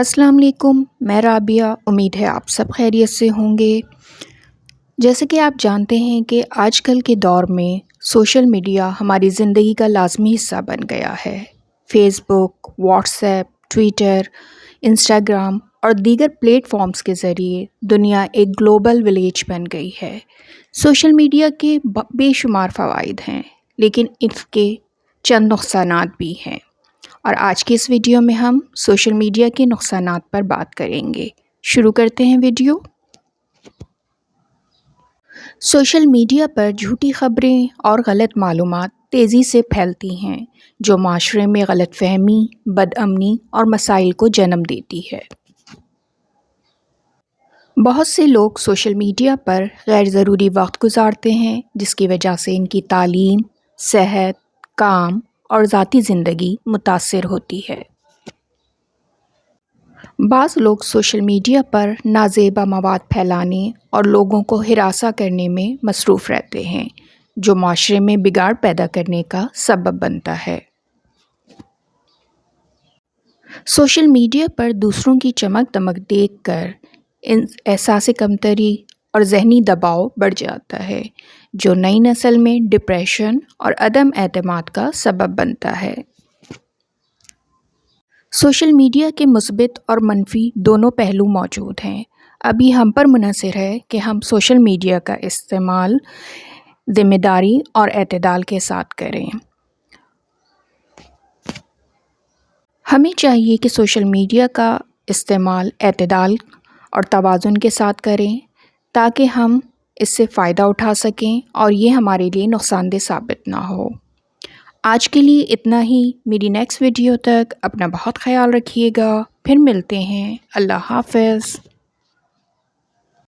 السلام علیکم، میں رابعہ۔ امید ہے آپ سب خیریت سے ہوں گے۔ جیسے کہ آپ جانتے ہیں کہ آج کل کے دور میں سوشل میڈیا ہماری زندگی کا لازمی حصہ بن گیا ہے۔ فیس بک، واٹس ایپ، ٹویٹر، انسٹاگرام اور دیگر پلیٹ فارمز کے ذریعے دنیا ایک گلوبل ولیج بن گئی ہے۔ سوشل میڈیا کے بے شمار فوائد ہیں، لیکن اس کے چند نقصانات بھی ہیں، اور آج کی اس ویڈیو میں ہم سوشل میڈیا کے نقصانات پر بات کریں گے۔ شروع کرتے ہیں ویڈیو۔ سوشل میڈیا پر جھوٹی خبریں اور غلط معلومات تیزی سے پھیلتی ہیں، جو معاشرے میں غلط فہمی، بد امنی اور مسائل کو جنم دیتی ہے۔ بہت سے لوگ سوشل میڈیا پر غیر ضروری وقت گزارتے ہیں، جس کی وجہ سے ان کی تعلیم، صحت، کام اور ذاتی زندگی متاثر ہوتی ہے۔ بعض لوگ سوشل میڈیا پر نازیبا مواد پھیلانے اور لوگوں کو ہراساں کرنے میں مصروف رہتے ہیں، جو معاشرے میں بگاڑ پیدا کرنے کا سبب بنتا ہے۔ سوشل میڈیا پر دوسروں کی چمک دمک دیکھ کر احساس کمتری اور ذہنی دباؤ بڑھ جاتا ہے، جو نئی نسل میں ڈپریشن اور عدم اعتماد کا سبب بنتا ہے۔ سوشل میڈیا کے مثبت اور منفی دونوں پہلو موجود ہیں۔ ابھی ہم پر منحصر ہے کہ ہم سوشل میڈیا کا استعمال ذمہ داری اور اعتدال کے ساتھ کریں۔ ہمیں چاہیے کہ سوشل میڈیا کا استعمال اعتدال اور توازن کے ساتھ کریں، تاکہ ہم اس سے فائدہ اٹھا سکیں اور یہ ہمارے لیے نقصان دہ ثابت نہ ہو۔ آج کے لیے اتنا ہی۔ میری نیکسٹ ویڈیو تک اپنا بہت خیال رکھیے گا۔ پھر ملتے ہیں۔ اللہ حافظ۔